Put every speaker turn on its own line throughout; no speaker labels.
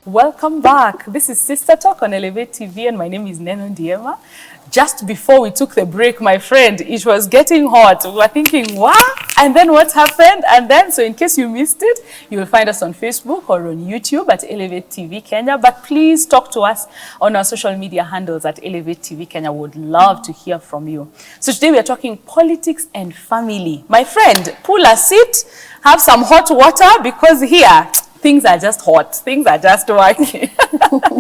Welcome back. This is SISTA Talk on Elevate TV, and my name is Nenoh Ndiema. Just before we took the break, my friend, it was getting hot. We were thinking, what? And then what happened? And then, so in case you missed it, you will find us on Facebook or on YouTube at Elevate TV Kenya. But please talk to us on our social media handles at Elevate TV Kenya. We would love to hear from you. So today we are talking politics and family. My friend, pull a seat, have some hot water, because here, things are just hot. Things are just working.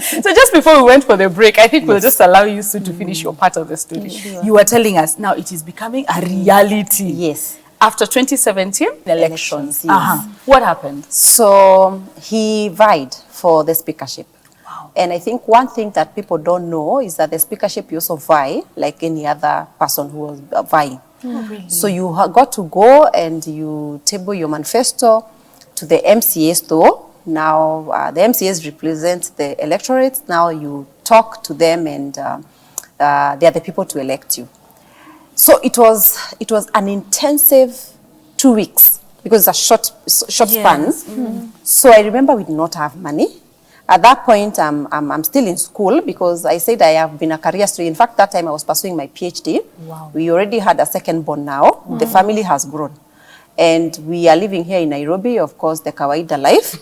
So just before we went for the break, I think we'll just allow you to finish your part of the story.
Sure.
You were telling us now it is becoming a reality.
Yes.
After 2017 elections.
Yes.
What happened?
So he vied for the speakership.
Wow.
And I think one thing that people don't know is that the speakership you also vie like any other person who was vying.
Oh, really?
So you got to go and you table your manifesto to the MCAs though. Now the MCAs represent the electorate. Now you talk to them and they are the people to elect you. So it was an intensive 2 weeks because it's a short span.
Mm-hmm.
So I remember we did not have money. At that point, I'm still in school because I said I have been a career student. In fact, that time I was pursuing my PhD.
Wow.
We already had a second born now. The family has grown. And we are living here in Nairobi, of course, the kawaida life.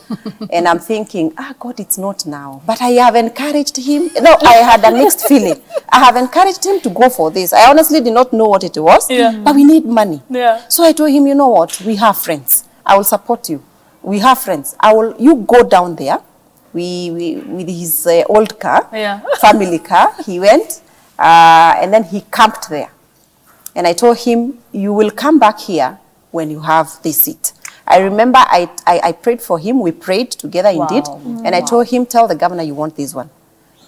And I'm thinking, God, it's not now. But I have encouraged him. No, I had a mixed feeling. I have encouraged him to go for this. I honestly did not know what it was, but we need money.
Yeah.
So I told him, you know what? We have friends. I will support you. We have friends. You go down there. With his old car, family car, he went, and then he camped there. And I told him, you will come back here when you have this seat. I remember I prayed for him. We prayed together indeed. And I told him, tell the governor you want this one.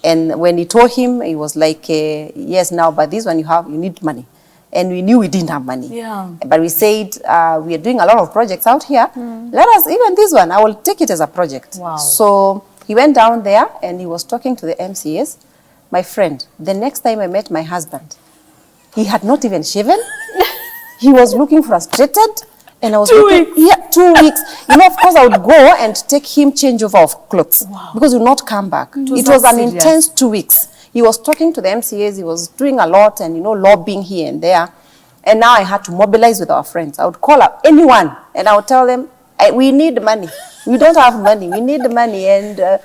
And when he told him, he was like, yes, now, but this one you need money. And we knew we didn't have money.
Yeah.
But we said, we are doing a lot of projects out here. Let us, even this one, I will take it as a project.
Wow.
So he went down there and he was talking to the MCAs. My friend, the next time I met my husband, he had not even shaven. He was looking frustrated. And I was
2
looking,
weeks.
Yeah, 2 weeks. You know, of course, I would go and take him changeover of clothes because he would not come back. It was an intense 2 weeks. He was talking to the MCAs. He was doing a lot and, lobbying here and there. And now I had to mobilize with our friends. I would call up anyone and I would tell them, we need money. We don't have money. We need money. And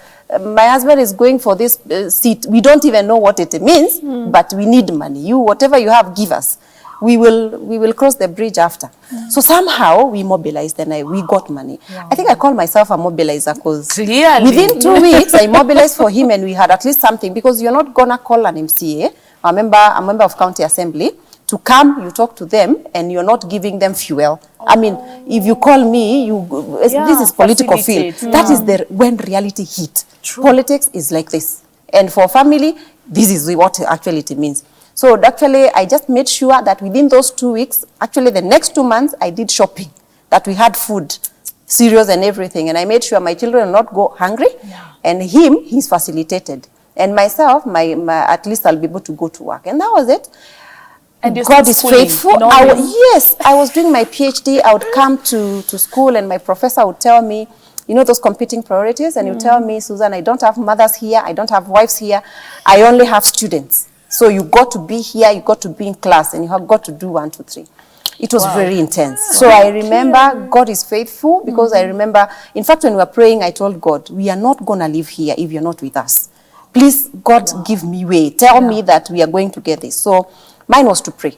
my husband is going for this seat. We don't even know what it means, but we need money. Whatever you have, give us. We will cross the bridge after. So somehow we mobilized and we got money. Wow. I think I call myself a mobilizer because within 2 weeks I mobilized for him and we had at least something, because you're not gonna call an MCA, a member of county assembly, to come, you talk to them and you're not giving them fuel. I mean, if you call me, this is political field. That is when reality hit. True. Politics is like this. And for family, this is what actually it means. So actually, I just made sure that within those 2 weeks, actually the next 2 months, I did shopping, that we had food, cereals and everything. And I made sure my children will not go hungry. Yeah. And he's facilitated. And myself, at least I'll be able to go to work. And that was it. And God is faithful. Yes, I was doing my PhD. I would come to school and my professor would tell me, those competing priorities. And you tell me, Susan, I don't have mothers here. I don't have wives here. I only have students. So you got to be here, you got to be in class, and you have got to do 1, 2, 3. It was very intense. So I remember God is faithful, because I remember, in fact, when we were praying, I told God, we are not going to live here if you're not with us. Please, God, give me way. Tell me that we are going to get this. So mine was to pray.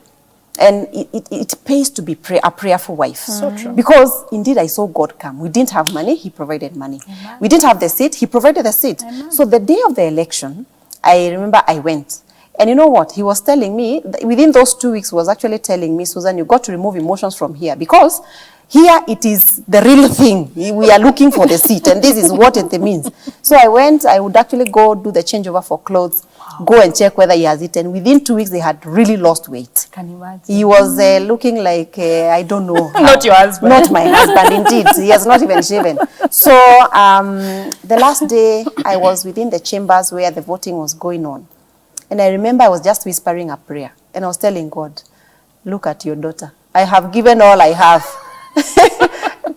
And it pays to be a prayerful wife.
So true.
Because indeed I saw God come. We didn't have money, he provided money. Amen. We didn't have the seat, he provided the seat. Amen. So the day of the election, I remember I went. And you know what? He was telling me, within those 2 weeks, he was actually telling me, Susan, you got to remove emotions from here, because here it is the real thing. We are looking for the seat, and this is what it means. So I went, I would actually go do the changeover for clothes, go and check whether he has it. And within 2 weeks, they had really lost weight.
Can you imagine?
He was looking like, I don't know.
Not your husband.
Not my husband, indeed. He has not even shaven. So the last day, I was within the chambers where the voting was going on. And I remember I was just whispering a prayer. And I was telling God, look at your daughter. I have given all I have.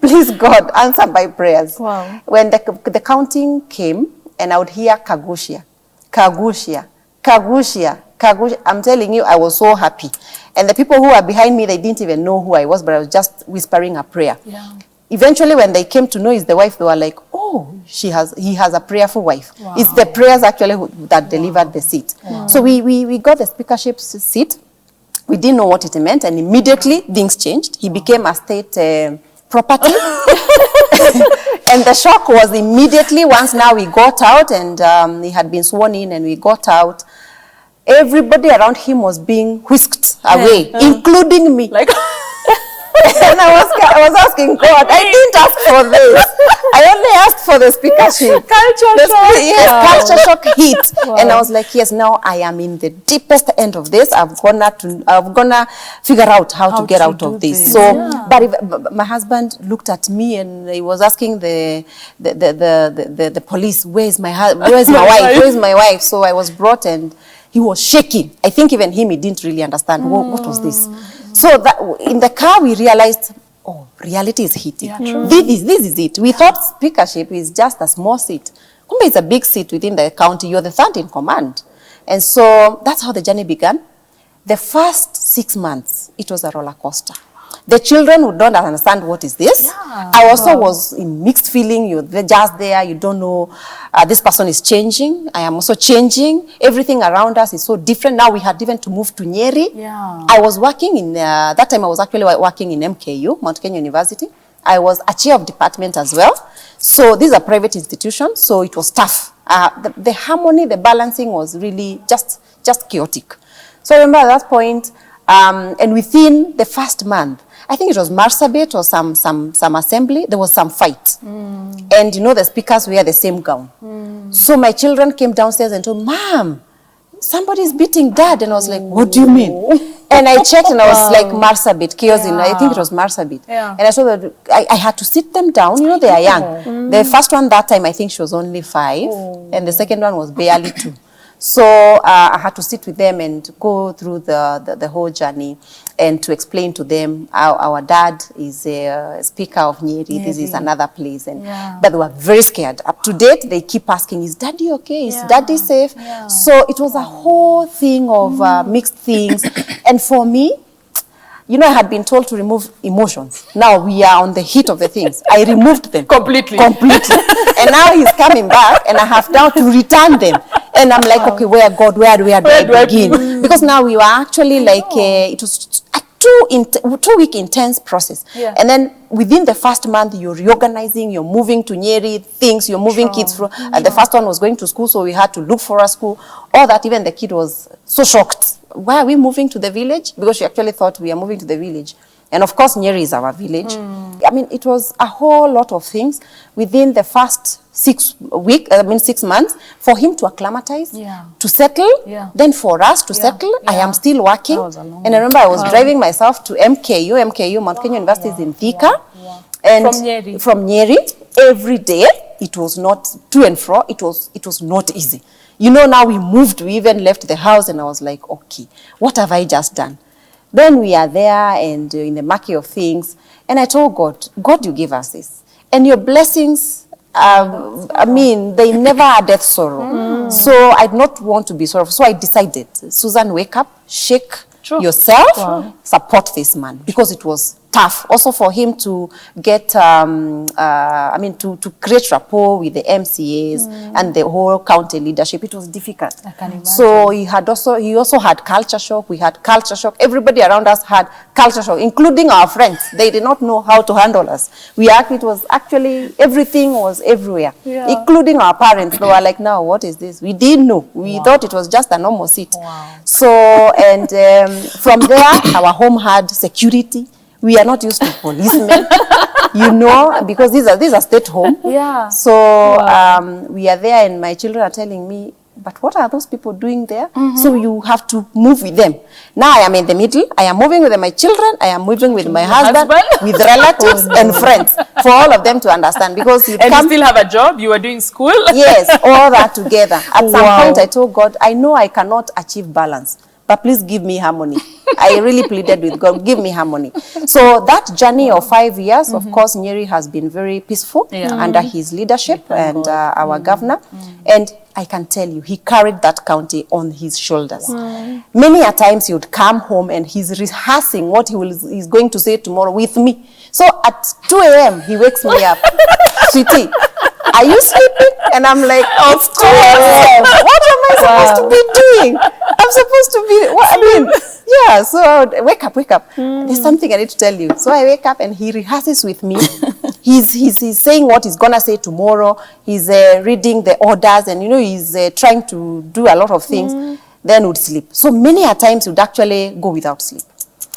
Please, God, answer my prayers.
Wow.
When the counting came, and I would hear Kagushia, Kagushia, Kagushia, Kagushia. I'm telling you, I was so happy. And the people who were behind me, they didn't even know who I was, but I was just whispering a prayer.
Yeah.
Eventually, when they came to know he's the wife, they were like, oh, he has a prayerful wife.
Wow.
It's the prayers actually that delivered the seat.
Wow.
So we got the speakership seat. We didn't know what it meant, and immediately things changed. He became a state property. And the shock was immediately, once now we got out, and he had been sworn in, and we got out, everybody around him was being whisked away, including me.
Like,
and I was asking God, I didn't ask for this. I only asked for the speakership.
Culture shock.
Yes,
Wow.
culture shock hit.
Wow.
And I was like, yes, now I am in the deepest end of this. I'm gonna figure out how to get out of this. So,
Yeah.
but my husband looked at me and he was asking the police, where's my wife? Where's my wife? So I was brought and he was shaking. I think even him, he didn't really understand what was this. So that in the car we realized, oh, reality is hitting.
Yeah, true.
This is it. We thought speakership is just a small seat. Kumbe it's a big seat within the county. You're the third in command. And so that's how the journey began. The first 6 months, it was a roller coaster. The children would not understand what is this.
Yeah.
I also was in mixed feeling. You're just there. You don't know. This person is changing. I am also changing. Everything around us is so different. Now we had even to move to Nyeri.
Yeah.
I was working in, that time I was actually working in MKU, Mount Kenya University. I was a chair of department as well. So this is a private institution. So it was tough. The harmony, the balancing was really just chaotic. So I remember at that point, and within the first month, I think it was Marsabit or some assembly, there was some fight. And you know, the speakers wear the same gown. So my children came downstairs and told, Mom, somebody's beating Dad. And I was like, what do you mean? And I checked and I was like, Marsabit, chaos in, I think it was Marsabit.
Yeah.
And I saw that I had to sit them down. You know, they are young. The first one that time, I think she was only 5. And the second one was barely 2. So I had to sit with them and go through the whole journey and to explain to them how our dad is a speaker of Nyeri. This is another place. And but they were very scared. Up to date, they keep asking, is Daddy okay? Is Daddy safe?
Yeah.
So it was a whole thing of mixed things. And for me, you know, I had been told to remove emotions. Now we are on the heat of the things. I removed them.
Completely.
And now he's coming back and I have now to return them. And I'm like, okay, where do I begin? Because now we were actually like, it was a 2-week intense process.
Yeah.
And then within the first month, you're reorganizing, you're moving to Nyeri, things, you're moving kids through. The first one was going to school, so we had to look for a school. All that, even the kid was so shocked. Why are we moving to the village? Because she actually thought we are moving to the village. And of course, Nyeri is our village. I mean, it was a whole lot of things within the first 6 months for him to acclimatize, to settle, then for us to settle. I am still working. And I remember I was driving myself to MKU, Mount Kenya University is in Thika. And from Nyeri, every day, it was not to and fro, it was not easy. You know, now we moved, we even left the house and I was like, okay, what have I just done? Then we are there and in the market of things. And I told God, you give us this. And your blessings, I mean, they never are death sorrow. So I do not want to be sorrowful. So I decided, Susan, wake up, shake yourself, support this man. Because it was tough. Also for him to get, to create rapport with the MCAs and the whole county leadership, it was difficult.
I can imagine.
So he also had culture shock. We had culture shock. Everybody around us had culture shock, including our friends. They did not know how to handle us. Everything was everywhere, including our parents. They were like, now, what is this? We didn't know. We thought it was just a normal seat. So, and from there, our home had security. We are not used to policemen, you know, because these are state home. So we are there and my children are telling me, but what are those people doing there? So you have to move with them. Now I am in the middle. I am moving with my children. I am moving with my husband, with relatives and friends, for all of them to understand. Because you
still have a job? You are doing school?
Yes, all that together. At some point I told God, I know I cannot achieve balance, but please give me harmony. I really pleaded with God, give me harmony. So that journey of 5 years, of course, Nyeri has been very peaceful under his leadership and our governor. And I can tell you, he carried that county on his shoulders. Many a times he would come home and he's rehearsing what he's going to say tomorrow with me. So at 2 a.m. he wakes me up. Sweetie, are you sleeping? And I'm like, it's 2 a.m. What am I supposed to be doing? I'm supposed to be, what I mean, yeah, so I would, wake up. There's something I need to tell you. So I wake up and he rehearses with me. He's saying what he's gonna say tomorrow. He's reading the orders, and he's trying to do a lot of things. Then would sleep. So many a times would actually go without sleep.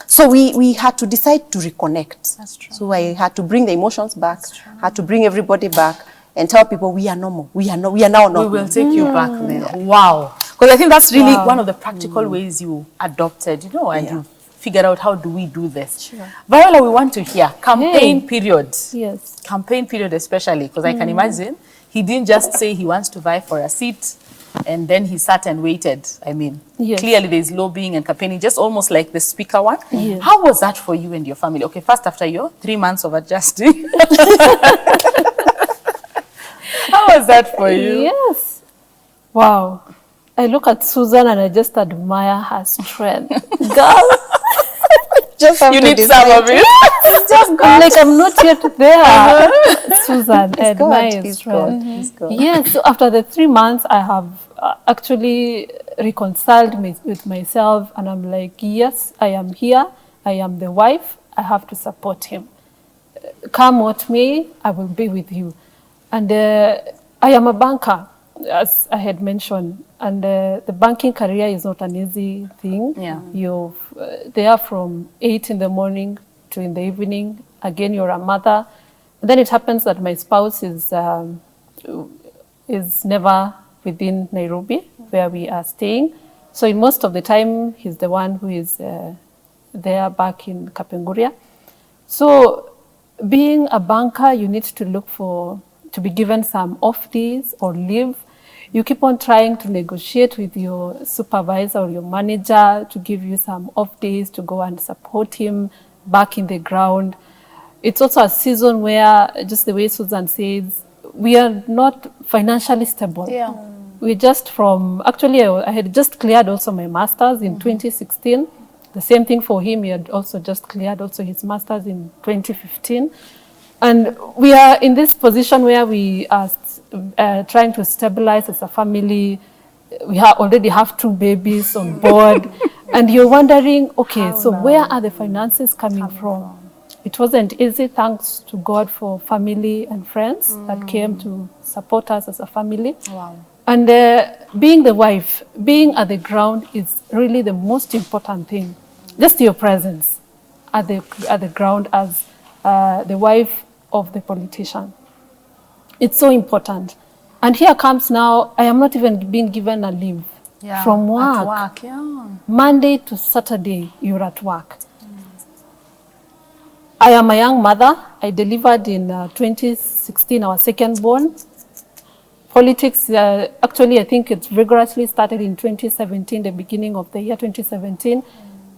So we had to decide to reconnect.
That's true.
So I had to bring the emotions back. Had to bring everybody back and tell people we are normal. We are now normal.
We will take you back there. Wow. Because I think that's really one of the practical ways you adopted, and you figured out, how do we do this?
Sure.
Viola, we want to hear campaign period.
Yes.
Campaign period especially, because I can imagine he didn't just say he wants to vie for a seat and then he sat and waited. I mean, clearly there's lobbying and campaigning, just almost like the speaker one.
Yes.
How was that for you and your family? Okay, first, after your 3 months of adjusting. How was that for you?
Yes. Wow. I look at Susan and I just admire her strength. Girl,
Just have
You
to
need
decide.
some of it.
just like I'm not yet there. Susan, I
It's God,
admire your
it's
strength.
God, it's God.
Yes, so after the 3 months, I have actually reconciled with myself, and I'm like, yes, I am here. I am the wife. I have to support him. Come what may, I will be with you. And I am a banker, as I had mentioned, and the banking career is not an easy thing.
Yeah.
You're there from 8 in the morning to in the evening. Again, you're a mother. And then it happens that my spouse is never within Nairobi, where we are staying. So in most of the time, he's the one who is there back in Kapenguria. So being a banker, you need to look to be given some off days or leave. You keep on trying to negotiate with your supervisor or your manager to give you some off days to go and support him back in the ground. It's also a season where, just the way Susan says, we are not financially stable.
Yeah.
We just actually I had just cleared also my master's in 2016. The same thing for him, he had also just cleared also his master's in 2015. And we are in this position where we are trying to stabilize as a family. We already have 2 babies on board. And you're wondering, okay, so where are the finances coming from? It wasn't easy, thanks to God for family and friends that came to support us as a family.
Wow.
And being the wife, being at the ground is really the most important thing. Just your presence at the ground as the wife of the politician. It's so important. And here comes now, I am not even being given a leave from work.
At work, yeah.
Monday to Saturday, you're at work. I am a young mother. I delivered in 2016, our second born. Politics, actually, I think it's rigorously started in 2017, the beginning of the year 2017.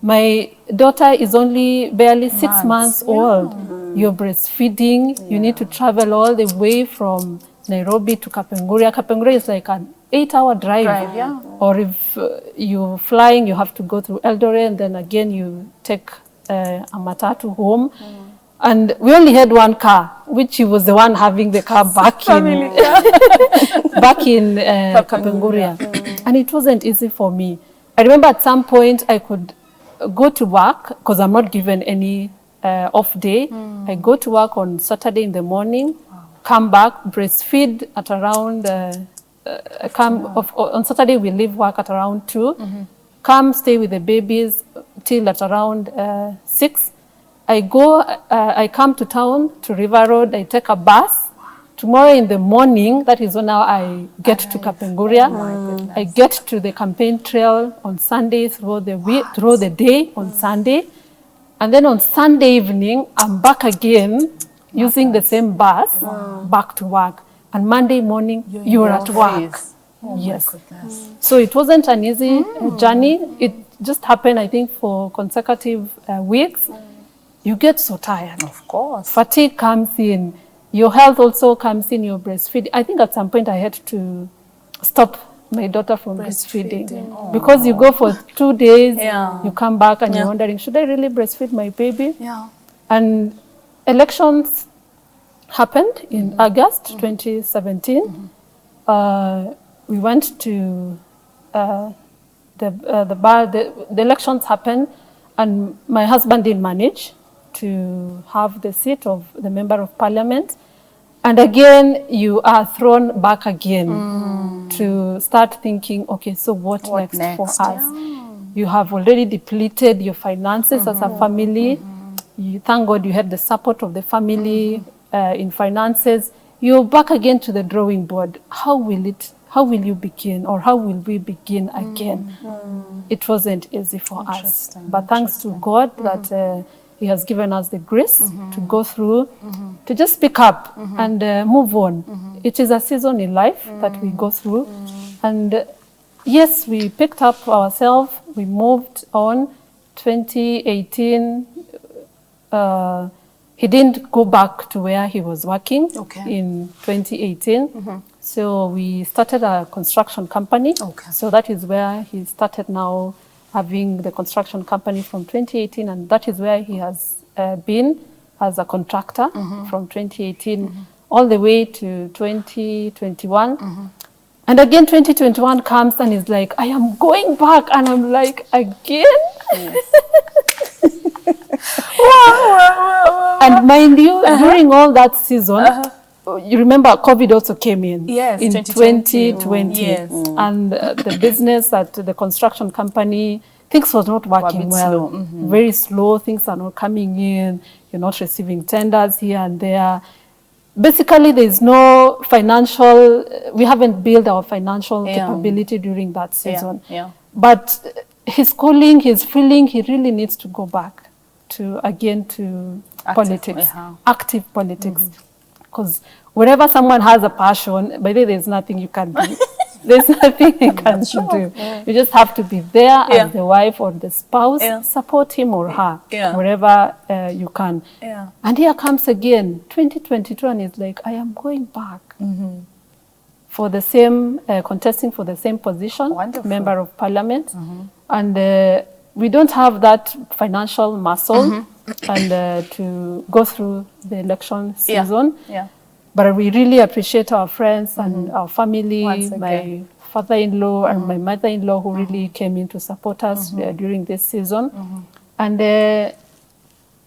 My daughter is only barely 6 months old. You're breastfeeding. You need to travel all the way from Nairobi to Kapenguria. Kapenguria is like an 8-hour drive. Or if you're flying, you have to go through Eldoret, and then again you take a matatu home. And we only had 1 car, which he was the one having the car back in Kapenguria. And it wasn't easy for me. I remember at some point I could go to work because I'm not given any off day. I go to work on Saturday in the morning, come back, breastfeed at around, on Saturday we leave work at around 2, come stay with the babies till at around 6. I come to town, to River Road, I take a bus. Tomorrow in the morning, that is when now I get to Kapenguria. I get to the campaign trail on Sunday through the day on Sunday. And then on Sunday evening, I'm back again using the same bus back to work. And Monday morning, you're at work. Yes. So it wasn't an easy journey. It just happened, I think, for consecutive weeks. You get so tired.
Of course.
Fatigue comes in. Your health also comes in, your breastfeeding. I think at some point I had to stop my daughter from breastfeeding. Because you go for 2 days, you come back and you're wondering, should I really breastfeed my baby?
Yeah.
And elections happened in August 2017. We went to the elections happened, and my husband didn't manage to have the seat of the member of parliament. And again, you are thrown back again to start thinking, okay, so what next for us? Yeah. You have already depleted your finances as a family. You, thank God you had the support of the family in finances. You're back again to the drawing board. How will you begin, or how will we begin again? It wasn't easy for us. But thanks to God that He has given us the grace to go through, to just pick up and move on. It is a season in life that we go through. And yes, we picked up ourselves, we moved on. 2018, he didn't go back to where he was working in 2018. So we started a construction company. So that is where he started now having the construction company from 2018, and that is where he has been as a contractor from 2018 all the way to 2021. And again, 2021 comes and is like, I am going back. And I'm like, again? And mind you, during all that season, you remember COVID also came in in 2020. And the business at the construction company, things was not working well. Very slow, things are not coming in, you're not receiving tenders here and there. Basically, there is no financial, we haven't built our financial capability during that season. But his calling, his feeling, he really needs to go back to politics, active politics. Because wherever someone has a passion, by the way, there's nothing you can do. There's nothing you can do. You just have to be there as the wife or the spouse, support him or her wherever you can. And here comes again, 2022, and it's like, I am going back for the same, contesting for the same position, member of parliament. And we don't have that financial muscle and to go through the election season. But we really appreciate our friends and our family, my father-in-law and my mother-in-law who really came in to support us during this season. And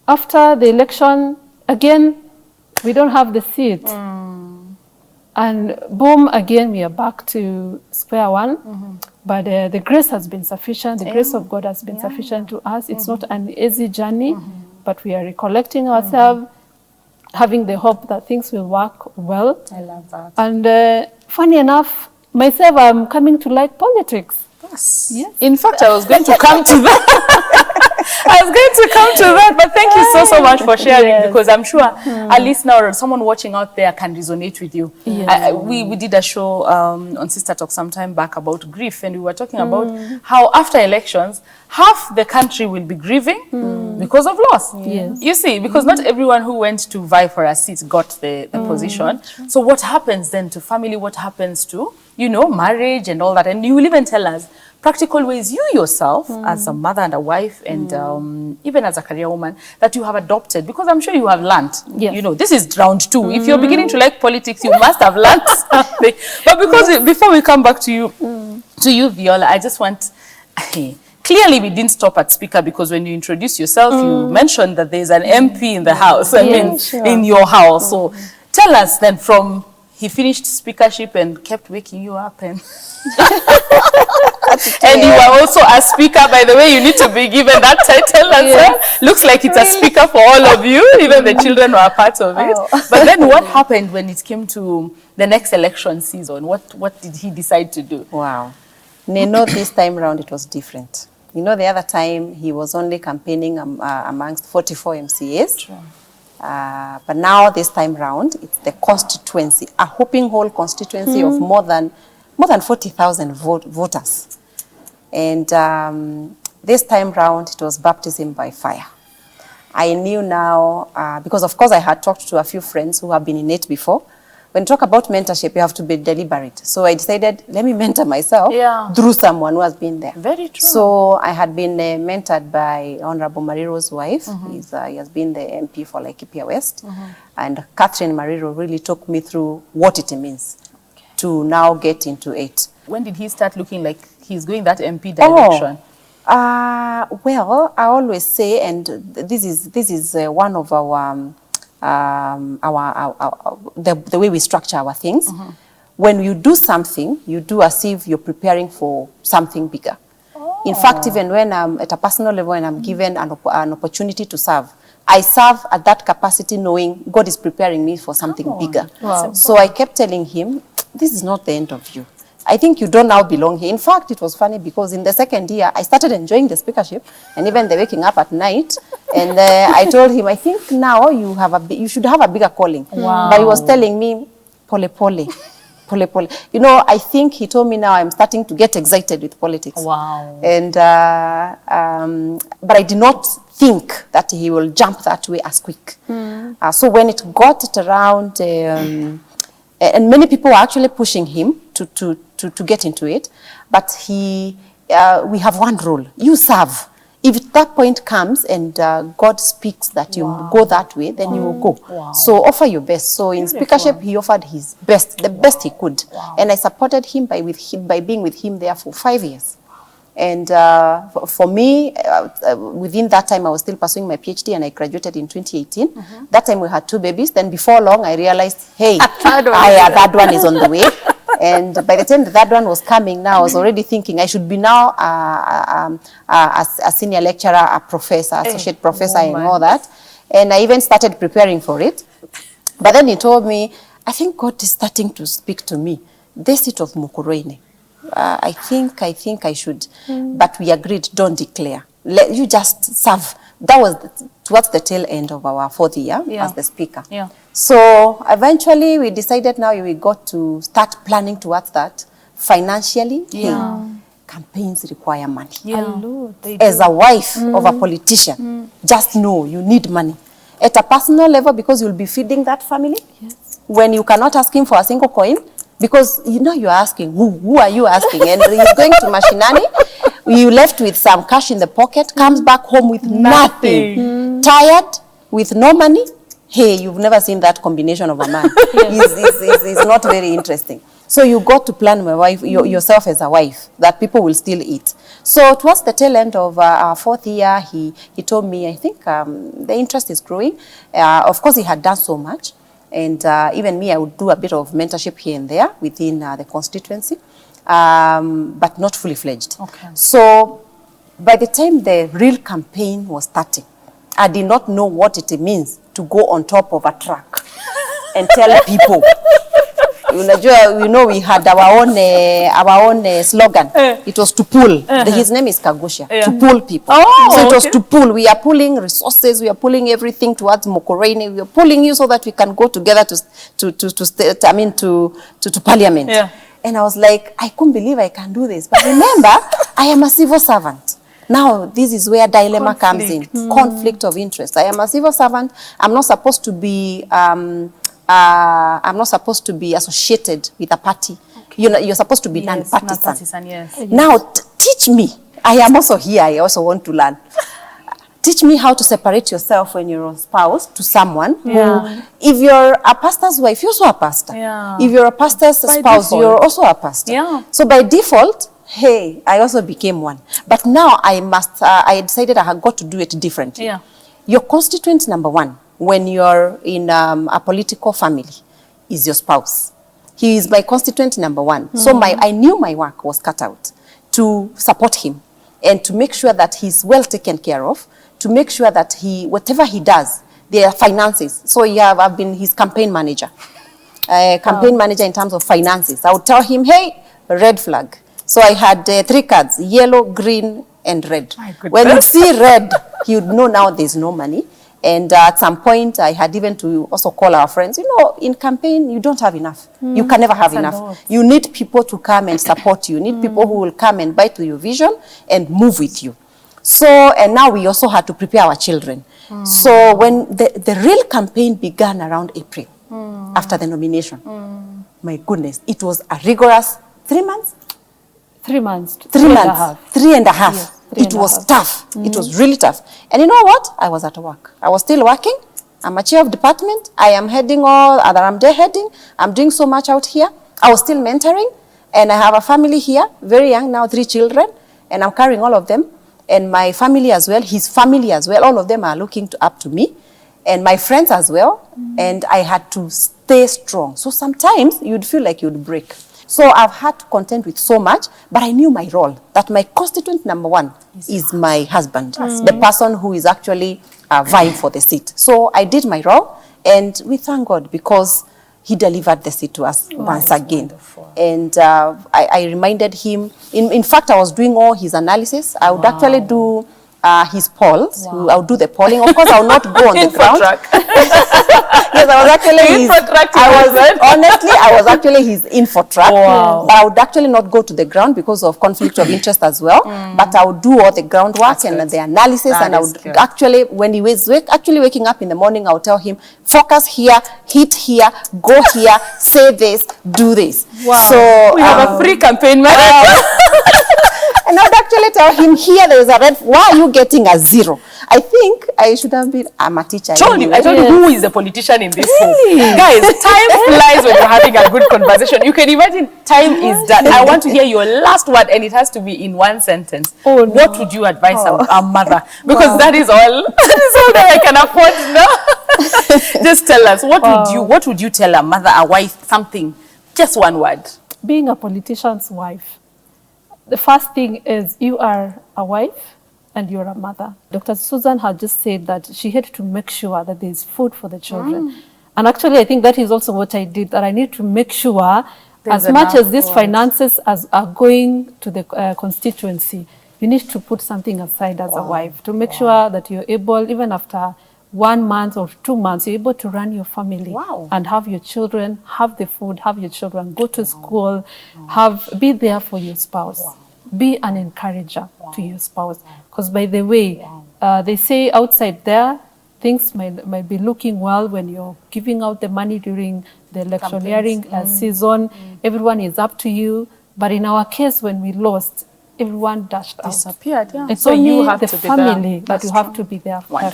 after the election, again, we don't have the seat. And boom, again, we are back to square one. But the grace has been sufficient. The grace of God has been sufficient to us. It's not an easy journey, but we are recollecting ourselves, having the hope that things will work well.
I love that.
And funny enough, myself, I'm coming to like politics.
Yes. In fact, I was going to come to that. But thank you so much for sharing, because I'm sure a listener or someone watching out there can resonate with you. We did a show on SISTA Talk some time back about grief, and we were talking about how after elections, half the country will be grieving because of loss. You see, because not everyone who went to vie for a seat got the position. So what happens then to family? What happens to, you know, marriage and all that? And you will even tell us practical ways you yourself as a mother and a wife and even as a career woman that you have adopted, because I'm sure you have learned. You know, this is round 2. If you're beginning to like politics, you must have learned something. But because before we come back to you, Viola, I just want... Clearly, we didn't stop at speaker, because when you introduced yourself, you mentioned that there's an MP in the house, in your house. So tell us then, from he finished speakership and kept waking you up, and and you are also a speaker, by the way. You need to be given that title as well. Looks like it's a speaker for all of you, even the children were a part of it. But then what happened when it came to the next election season? What did he decide to do?
Wow. Nenoh, this time round it was different. You know, the other time he was only campaigning amongst 44 MCAs. But now this time round, it's the constituency, a whopping whole constituency of more than 40,000 voters. And this time round, it was baptism by fire. I knew now, because of course I had talked to a few friends who have been in it before, when you talk about mentorship, you have to be deliberate. So I decided, let me mentor myself through someone who has been there.
Very true.
So I had been mentored by Honorable Mariro's wife. He has been the MP for Laikipia West. And Catherine Mariro really took me through what it means to now get into it.
When did he start looking like he's going that MP direction?
Well, I always say, and this is one of the way we structure our things. When you do something, you do as if you're preparing for something bigger. In fact, even when I'm at a personal level and I'm given an opportunity to serve, I serve at that capacity knowing God is preparing me for something bigger.
Wow.
So I kept telling him, this is not the end of you. I think you don't now belong here. In fact, it was funny because in the second year, I started enjoying the speakership and even the waking up at night. And I told him, I think now you should have a bigger calling.
Wow.
But he was telling me, pole pole. Pole pole. You know, I think he told me now I'm starting to get excited with politics.
Wow.
And but I did not think that he will jump that way as quick. So when it got around, and many people were actually pushing him to get into it, but we have one rule: you serve. If that point comes and God speaks that you go that way, then you will go.
Wow.
So offer your best. So in speakership, he offered his best, the best he could. And I supported him by being with him there for 5 years. And for me, within that time, I was still pursuing my PhD and I graduated in 2018. That time we had 2 babies. Then before long, I realized, hey, that one is on the way. And by the time the third one was coming now, I was already thinking I should be now a senior lecturer, a professor, associate professor and all that. And I even started preparing for it. But then he told me, I think God is starting to speak to me. This it of Mukurene. I think I should. But we agreed, don't declare. You just serve. That was towards the tail end of our 4th year as the speaker.
Yeah.
So eventually we decided now we got to start planning towards that financially.
Yeah.
Hey, campaigns require money.
Yeah.
As a wife of a politician, just know you need money. At a personal level, because you'll be feeding that family. Yes. When you cannot ask him for a single coin, because you know you're asking, who are you asking? And he's going to Mashinani, you left with some cash in the pocket, comes back home with nothing. Tired, with no money. Hey, you've never seen that combination of a man. It's not very interesting. So you got to plan my wife, yourself as a wife, that people will still eat. So towards the tail end of our 4th year, he told me, I think the interest is growing. Of course, he had done so much. And even me, I would do a bit of mentorship here and there within the constituency, but not fully fledged.
Okay.
So by the time the real campaign was starting, I did not know what it means to go on top of a truck and tell people. You know, we had our own slogan. It was to pull. His name is Kagusha. To pull people. So it was to pull. We are pulling resources. We are pulling everything towards Mokorene. We are pulling you so that we can go together to Parliament. Yeah. And I was like, I couldn't believe I can do this. But remember, I am a civil servant. Now, this is where dilemma comes in. Conflict of interest. I am a civil servant. I'm not supposed to be associated with a party. Okay. You're supposed to be non-partisan.
Yes.
Now, teach me. I am also here. I also want to learn. Teach me how to separate yourself when you're a spouse to someone who, if you're a pastor's wife, you're also a pastor. Yeah. If you're a pastor's spouse, you're also a pastor. Yeah. So by default, hey, I also became one. But now I decided I had got to do it differently. Yeah. Your constituent number one, when you're in a political family, is your spouse. He is my constituent number one. So I knew my work was cut out to support him and to make sure that he's well taken care of, to make sure that whatever he does, their finances. So I've been his campaign manager. Manager in terms of finances. I would tell him, hey, red flag. So I had 3 cards, yellow, green, and red. When you see red, he would know now there's no money. And at some point, I had even to also call our friends. You know, in campaign, you don't have enough. You can never have enough. You need people to come and support you. You need people who will come and buy to your vision and move with you. So, and now we also had to prepare our children. So when the real campaign began around April, after the nomination. My goodness, it was a rigorous 3 months?
3 months.
3 months. 3.5.
Yes,
It was tough. It was really tough. And you know what? I was at work. I was still working. I'm a chair of department. I am heading all other. I'm day heading. I'm doing so much out here. I was still mentoring. And I have a family here, very young now, 3 children. And I'm carrying all of them. And my family as well, his family as well. All of them are looking up to me. And my friends as well. And I had to stay strong. So sometimes you'd feel like you'd break. So I've had to contend with so much, but I knew my role, that my constituent number 1 is my husband, the person who is actually vying for the seat. So I did my role, and we thank God because he delivered the seat to us once again. Wonderful. And I reminded him, in fact, I was doing all his analysis. I would actually do his polls. I would do the polling. Of course, I will not go on the ground. Yes, I was actually I was actually his info track. Wow. But I would actually not go to the ground because of conflict of interest as well. But I would do all the groundwork and the analysis, and I would actually, when he was actually waking up in the morning, I would tell him, focus here, hit here, go here, say this, do this. Wow. So
we have a free campaign manager.
And I would actually tell him, here there is a red, why are you getting a 0? I think I should have been, I'm a teacher.
I told you who is the politician in this room. Guys, time flies when you're having a good conversation. You can imagine time is done. I want to hear your last word, and it has to be in one sentence. Oh, no. What would you advise a mother? Because that is all that I can afford now. Just tell us, what would you tell a mother, a wife, something? Just one word.
Being a politician's wife, the first thing is you are a wife and you're a mother. Dr. Susan had just said that she had to make sure that there's food for the children. And actually, I think that is also what I did, that I need to make sure as much as these finances are going to the constituency, you need to put something aside as a wife to make sure that you're able, even after 1 month or 2 months, you're able to run your family and have your children, have the food, have your children, go to school, be there for your spouse. Be an encourager to your spouse. Because by the way, they say outside there, things might be looking well when you're giving out the money during the electioneering season. Everyone is up to you. But in our case, when we lost, everyone dashed out.
Disappeared, yeah.
It's only the family that you have to be there for him.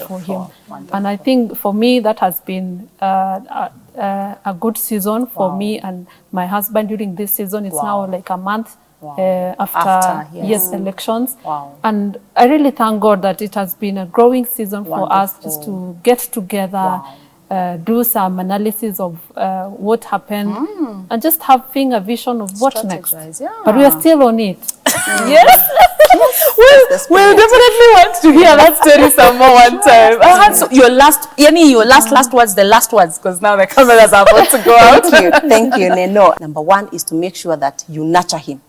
Wonderful. And I think for me, that has been a good season for me and my husband during this season. It's now like a month after elections. And I really thank God that it has been a growing season for us just to get together, do some analysis of what happened, and just having a vision of what next. But we are still on it.
Yes. We'll definitely want to hear that story some more one time. So your last words, the last words, because now the cameras are about to go out.
Thank you, Nenoh. Number 1 is to make sure that you nurture him.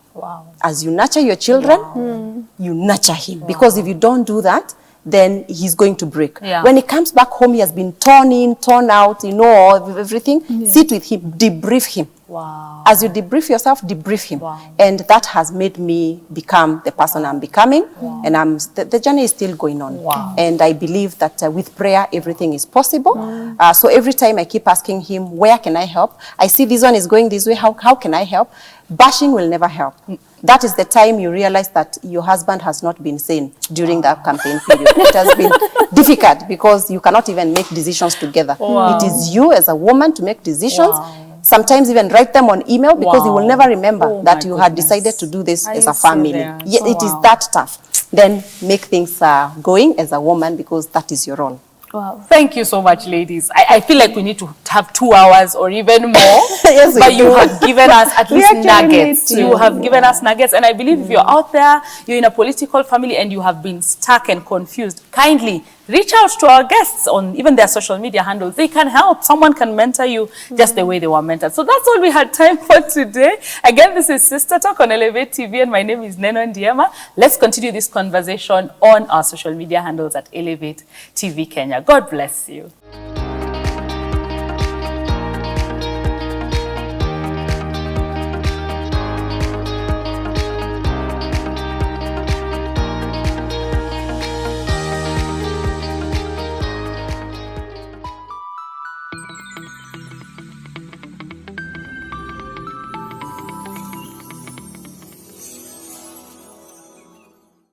As you nurture your children, you nurture him. Because if you don't do that, then he's going to break. When he comes back home, he has been torn in, torn out, everything. Sit with him, debrief him. As you debrief yourself, debrief him. And that has made me become the person I'm becoming. And the journey is still going on. And I believe that with prayer, everything is possible. So every time I keep asking him, where can I help? I see this one is going this way, how can I help? Bashing will never help. That is the time you realize that your husband has not been sane during that campaign period. It has been difficult because you cannot even make decisions together. It is you as a woman to make decisions. Sometimes even write them on email because you will never remember that you had decided to do this as a family. It is that tough. Then make things going as a woman because that is your role.
Thank you so much, ladies. I feel like we need to have 2 hours or even more.
Yes,
but you have given us at least nuggets. You have given us nuggets. And I believe if you're out there, you're in a political family and you have been stuck and confused, kindly reach out to our guests on even their social media handles. They can help. Someone can mentor you just the way they were mentored. So that's all we had time for today. Again, this is Sister Talk on Elevate TV, and my name is Nenoh Ndiema. Let's continue this conversation on our social media handles at Elevate TV Kenya. God bless you.